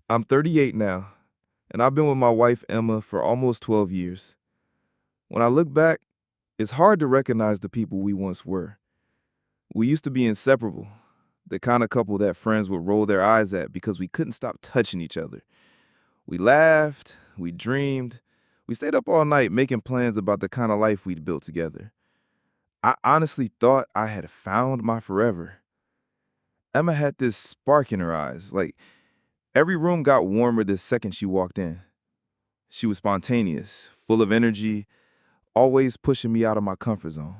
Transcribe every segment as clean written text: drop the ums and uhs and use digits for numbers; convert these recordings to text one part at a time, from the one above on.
I'm 38 now, and I've been with my wife Emma for almost 12 years. When I look back, it's hard to recognize the people we once were. We used to be inseparable, the kind of couple that friends would roll their eyes at because we couldn't stop touching each other. We laughed, we dreamed, we stayed up all night making plans about the kind of life we'd built together. I honestly thought I had found my forever. Emma had this spark in her eyes, like every room got warmer the second she walked in. She was spontaneous, full of energy, always pushing me out of my comfort zone.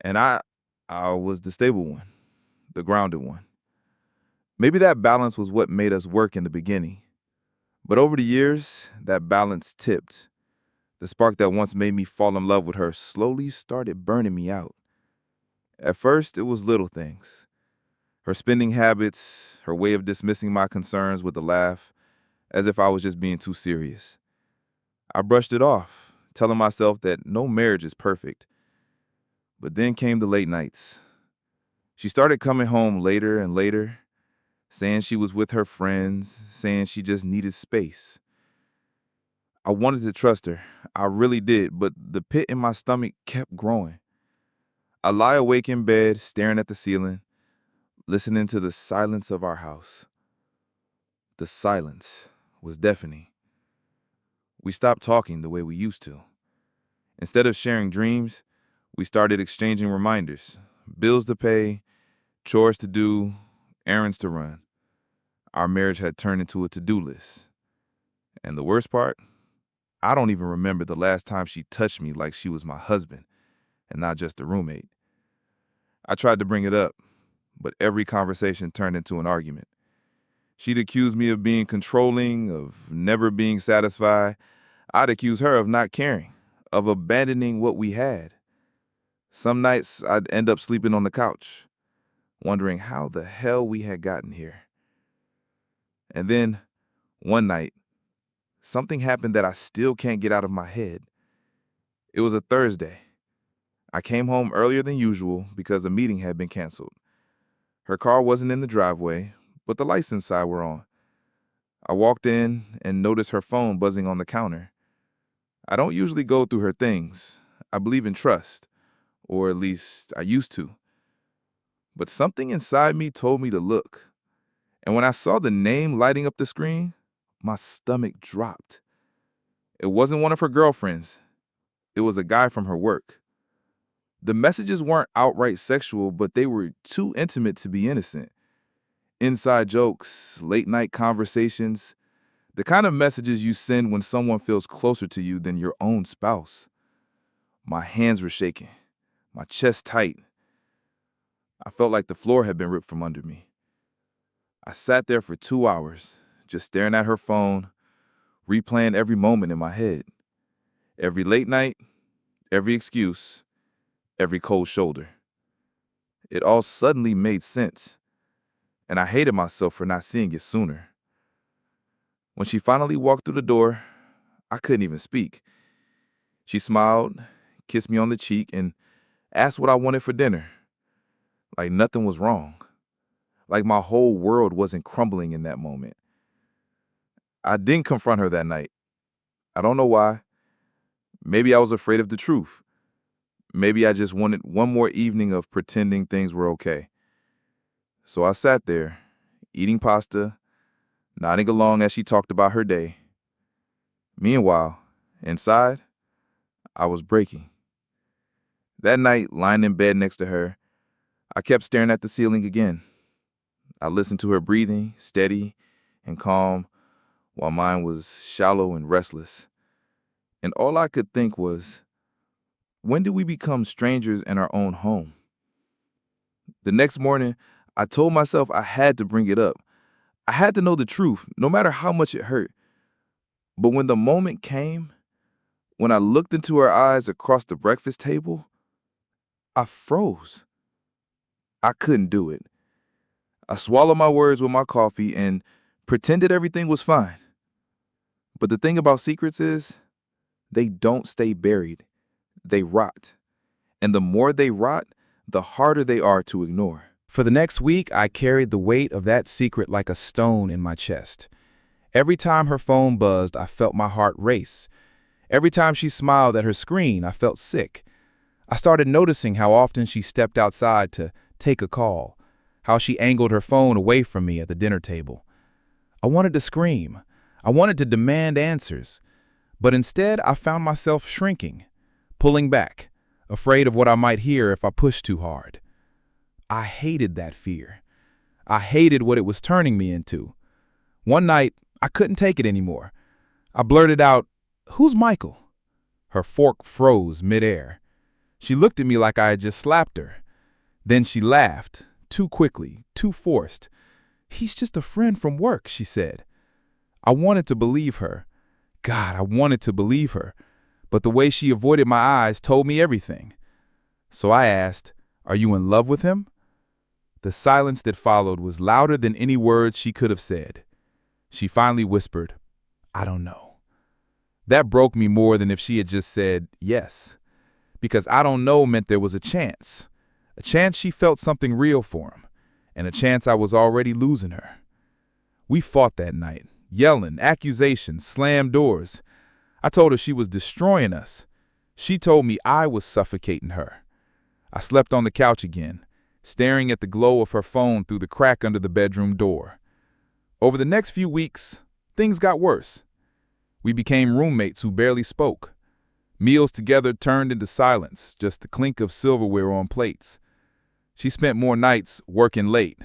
And I was the stable one, the grounded one. Maybe that balance was what made us work in the beginning. But over the years, that balance tipped. The spark that once made me fall in love with her slowly started burning me out. At first, it was little things. Her spending habits, her way of dismissing my concerns with a laugh, as if I was just being too serious. I brushed it off, telling myself that no marriage is perfect. But then came the late nights. She started coming home later and later, saying she was with her friends, saying she just needed space. I wanted to trust her, I really did, but the pit in my stomach kept growing. I lie awake in bed, staring at the ceiling, listening to the silence of our house. The silence was deafening. We stopped talking the way we used to. Instead of sharing dreams, we started exchanging reminders, bills to pay, chores to do, errands to run. Our marriage had turned into a to-do list. And the worst part? I don't even remember the last time she touched me like she was my husband and not just a roommate. I tried to bring it up, but every conversation turned into an argument. She'd accuse me of being controlling, of never being satisfied. I'd accuse her of not caring, of abandoning what we had. Some nights I'd end up sleeping on the couch, wondering how the hell we had gotten here. And then, one night, something happened that I still can't get out of my head. It was a Thursday. I came home earlier than usual because a meeting had been canceled. Her car wasn't in the driveway, but the lights inside were on. I walked in and noticed her phone buzzing on the counter. I don't usually go through her things. I believe in trust, or at least I used to. But something inside me told me to look. And when I saw the name lighting up the screen, my stomach dropped. It wasn't one of her girlfriends. It was a guy from her work. The messages weren't outright sexual, but they were too intimate to be innocent. Inside jokes, late night conversations, the kind of messages you send when someone feels closer to you than your own spouse. My hands were shaking, my chest tight. I felt like the floor had been ripped from under me. I sat there for 2 hours, just staring at her phone, replaying every moment in my head. Every late night, every excuse, every cold shoulder. It all suddenly made sense, and I hated myself for not seeing it sooner. When she finally walked through the door, I couldn't even speak. She smiled, kissed me on the cheek, and asked what I wanted for dinner. Like nothing was wrong. Like my whole world wasn't crumbling in that moment. I didn't confront her that night. I don't know why. Maybe I was afraid of the truth. Maybe I just wanted one more evening of pretending things were okay. So I sat there, eating pasta, nodding along as she talked about her day. Meanwhile, inside, I was breaking. That night, lying in bed next to her, I kept staring at the ceiling again. I listened to her breathing, steady and calm, while mine was shallow and restless. And all I could think was, when did we become strangers in our own home? The next morning, I told myself I had to bring it up. I had to know the truth, no matter how much it hurt. But when the moment came, when I looked into her eyes across the breakfast table, I froze. I couldn't do it. I swallowed my words with my coffee and pretended everything was fine. But the thing about secrets is, they don't stay buried. They rot. And the more they rot, the harder they are to ignore. For the next week, I carried the weight of that secret like a stone in my chest. Every time her phone buzzed, I felt my heart race. Every time she smiled at her screen, I felt sick. I started noticing how often she stepped outside to take a call, how she angled her phone away from me at the dinner table. I wanted to scream. I wanted to demand answers. But instead, I found myself shrinking, pulling back, afraid of what I might hear if I pushed too hard. I hated that fear. I hated what it was turning me into. One night, I couldn't take it anymore. I blurted out, "Who's Michael?" Her fork froze midair. She looked at me like I had just slapped her. Then she laughed, too quickly, too forced. "He's just a friend from work," she said. I wanted to believe her. God, I wanted to believe her. But the way she avoided my eyes told me everything. So I asked, "Are you in love with him?" The silence that followed was louder than any words she could have said. She finally whispered, "I don't know." That broke me more than if she had just said yes. Because "I don't know" meant there was a chance she felt something real for him, and a chance I was already losing her. We fought that night, yelling, accusations, slammed doors. I told her she was destroying us. She told me I was suffocating her. I slept on the couch again, staring at the glow of her phone through the crack under the bedroom door. Over the next few weeks, things got worse. We became roommates who barely spoke. Meals together turned into silence, just the clink of silverware on plates. She spent more nights working late.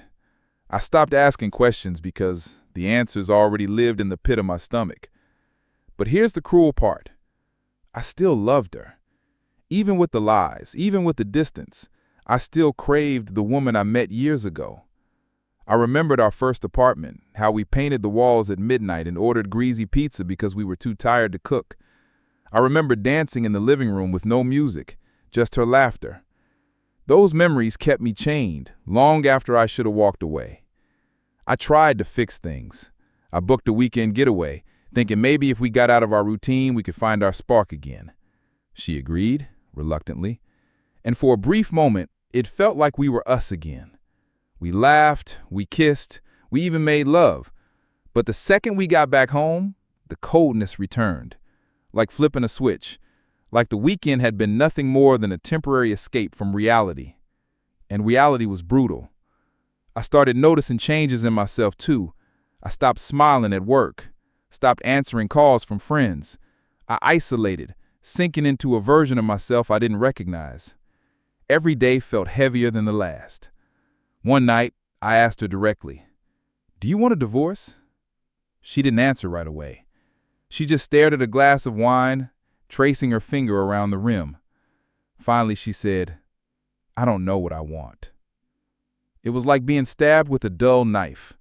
I stopped asking questions because the answers already lived in the pit of my stomach. But here's the cruel part. I still loved her. Even with the lies, even with the distance, I still craved the woman I met years ago. I remembered our first apartment, how we painted the walls at midnight and ordered greasy pizza because we were too tired to cook. I remember dancing in the living room with no music, just her laughter. Those memories kept me chained long after I should have walked away. I tried to fix things. I booked a weekend getaway, thinking maybe if we got out of our routine, we could find our spark again. She agreed, reluctantly, and for a brief moment, it felt like we were us again. We laughed, we kissed, we even made love. But the second we got back home, the coldness returned, like flipping a switch, like the weekend had been nothing more than a temporary escape from reality. And reality was brutal. I started noticing changes in myself too. I stopped smiling at work, stopped answering calls from friends. I isolated, sinking into a version of myself I didn't recognize. Every day felt heavier than the last. One night, I asked her directly, "Do you want a divorce?" She didn't answer right away. She just stared at a glass of wine, tracing her finger around the rim. Finally, she said, "I don't know what I want." It was like being stabbed with a dull knife.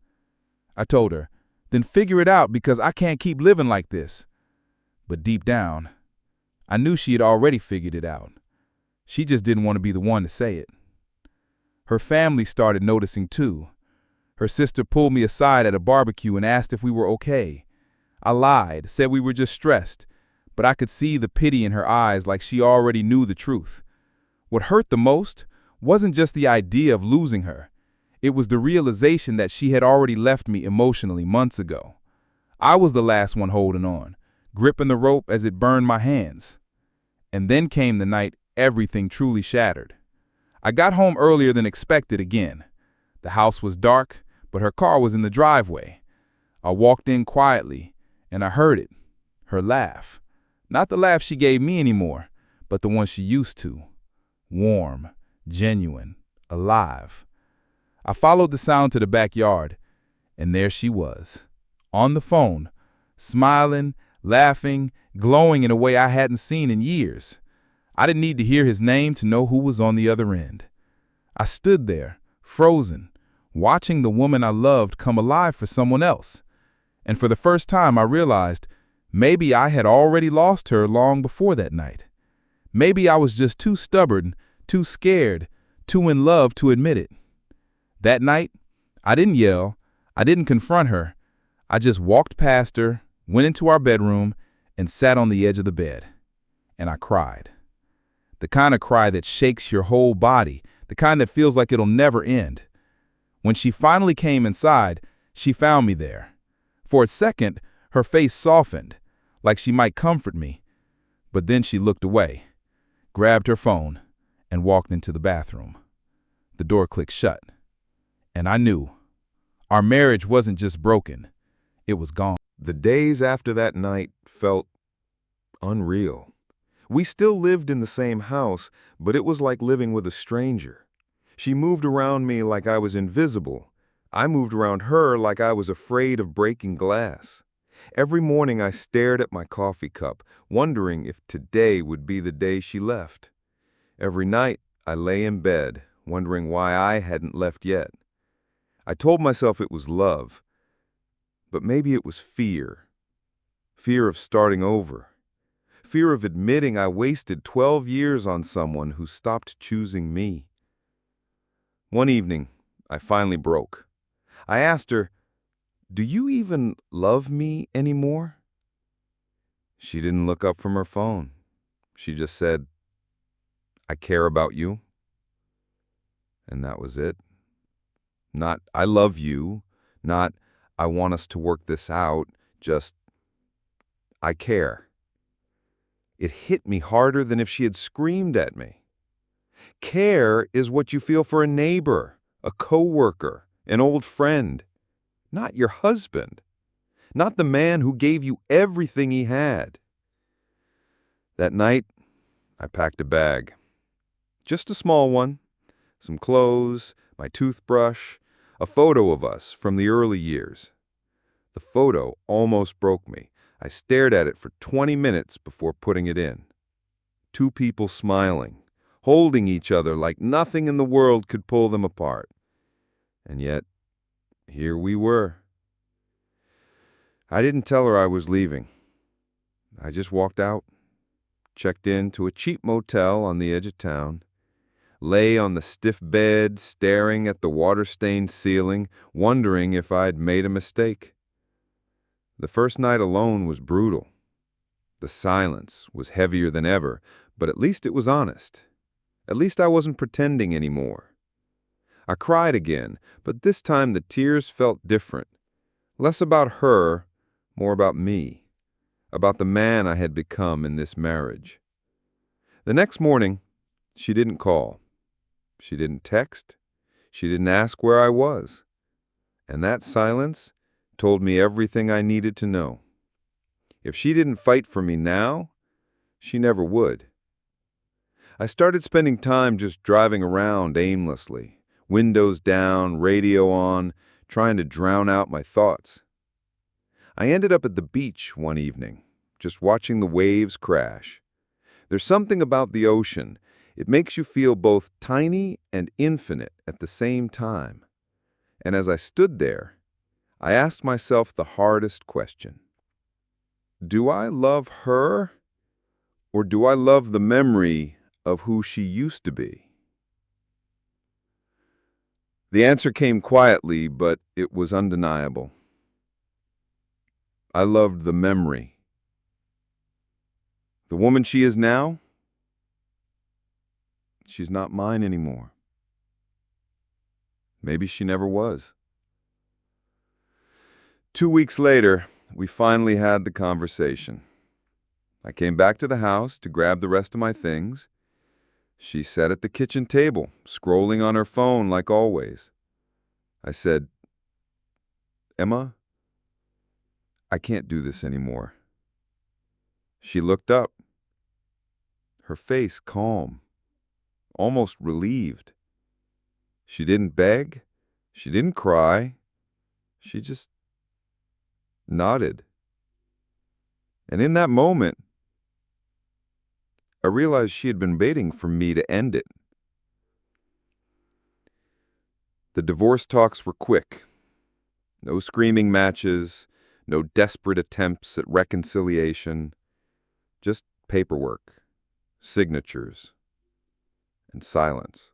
I told her, "Then figure it out because I can't keep living like this." But deep down, I knew she had already figured it out. She just didn't want to be the one to say it. Her family started noticing too. Her sister pulled me aside at a barbecue and asked if we were okay. I lied, said we were just stressed, but I could see the pity in her eyes like she already knew the truth. What hurt the most wasn't just the idea of losing her. It was the realization that she had already left me emotionally months ago. I was the last one holding on, gripping the rope as it burned my hands. And then came the night everything truly shattered. I got home earlier than expected again. The house was dark, but her car was in the driveway. I walked in quietly, and I heard it, her laugh. Not the laugh she gave me anymore, but the one she used to. Warm, genuine, alive. I followed the sound to the backyard, and there she was, on the phone, smiling, laughing, glowing in a way I hadn't seen in years. I didn't need to hear his name to know who was on the other end. I stood there, frozen, watching the woman I loved come alive for someone else. And for the first time, I realized maybe I had already lost her long before that night. Maybe I was just too stubborn, too scared, too in love to admit it. That night, I didn't yell, I didn't confront her. I just walked past her, went into our bedroom, and sat on the edge of the bed. And I cried. The kind of cry that shakes your whole body, the kind that feels like it'll never end. When she finally came inside, she found me there. For a second, her face softened, like she might comfort me, but then she looked away, grabbed her phone, and walked into the bathroom. The door clicked shut, and I knew our marriage wasn't just broken, it was gone. The days after that night felt unreal. We still lived in the same house, but it was like living with a stranger. She moved around me like I was invisible. I moved around her like I was afraid of breaking glass. Every morning I stared at my coffee cup, wondering if today would be the day she left. Every night I lay in bed, wondering why I hadn't left yet. I told myself it was love, but maybe it was fear. Fear of starting over. Fear of admitting I wasted 12 years on someone who stopped choosing me. One evening, I finally broke. I asked her, "Do you even love me anymore?" She didn't look up from her phone. She just said, "I care about you." And that was it. Not, "I love you," not, "I want us to work this out," just, "I care." It hit me harder than if she had screamed at me. Care is what you feel for a neighbor, a coworker, an old friend, not your husband, not the man who gave you everything he had. That night, I packed a bag. Just a small one, some clothes, my toothbrush, a photo of us from the early years. The photo almost broke me. I stared at it for 20 minutes before putting it in. Two people smiling, holding each other like nothing in the world could pull them apart. And yet, here we were. I didn't tell her I was leaving. I just walked out, checked into a cheap motel on the edge of town, lay on the stiff bed staring at the water-stained ceiling, wondering if I'd made a mistake. The first night alone was brutal. The silence was heavier than ever, but at least it was honest. At least I wasn't pretending anymore. I cried again, but this time the tears felt different. Less about her, more about me, about the man I had become in this marriage. The next morning, she didn't call. She didn't text. She didn't ask where I was. And that silence told me everything I needed to know. If she didn't fight for me now, she never would. I started spending time just driving around aimlessly, windows down, radio on, trying to drown out my thoughts. I ended up at the beach one evening, just watching the waves crash. There's something about the ocean. It makes you feel both tiny and infinite at the same time. And as I stood there, I asked myself the hardest question. Do I love her, or do I love the memory of who she used to be? The answer came quietly, but it was undeniable. I loved the memory. The woman she is now, she's not mine anymore. Maybe she never was. 2 weeks later, we finally had the conversation. I came back to the house to grab the rest of my things. She sat at the kitchen table, scrolling on her phone like always. I said, "Emma, I can't do this anymore." She looked up, her face calm, almost relieved. She didn't beg, she didn't cry, she just nodded. And in that moment, I realized she had been waiting for me to end it. The divorce talks were quick. No screaming matches, no desperate attempts at reconciliation, just paperwork, signatures, and silence.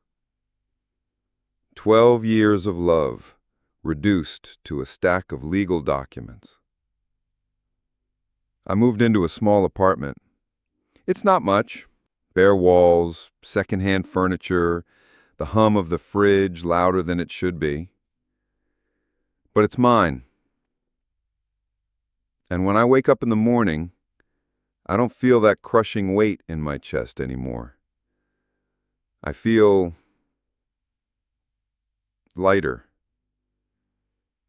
12 years of love reduced to a stack of legal documents. I moved into a small apartment. It's not much. Bare walls, secondhand furniture, the hum of the fridge louder than it should be. But it's mine. And when I wake up in the morning, I don't feel that crushing weight in my chest anymore. I feel lighter.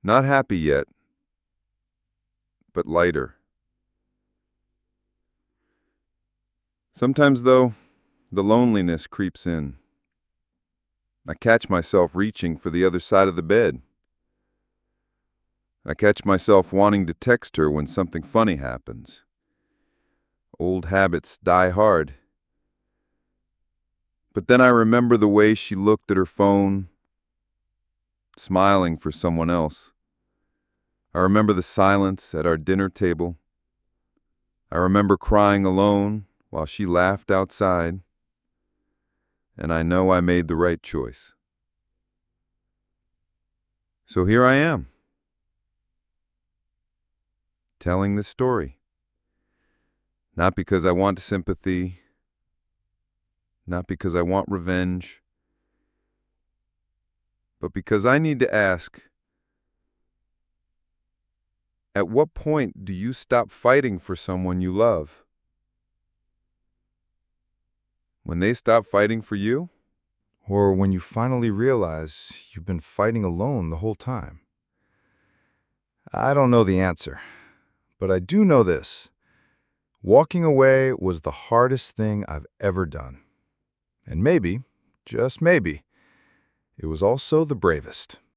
Not happy yet, but lighter. Sometimes, though, the loneliness creeps in. I catch myself reaching for the other side of the bed. I catch myself wanting to text her when something funny happens. Old habits die hard. But then I remember the way she looked at her phone, smiling for someone else. I remember the silence at our dinner table. I remember crying alone while she laughed outside. And I know I made the right choice. So here I am, telling this story. Not because I want sympathy, not because I want revenge, but because I need to ask, at what point do you stop fighting for someone you love? When they stop fighting for you? Or when you finally realize you've been fighting alone the whole time? I don't know the answer, but I do know this. Walking away was the hardest thing I've ever done. And maybe, just maybe, it was also the bravest.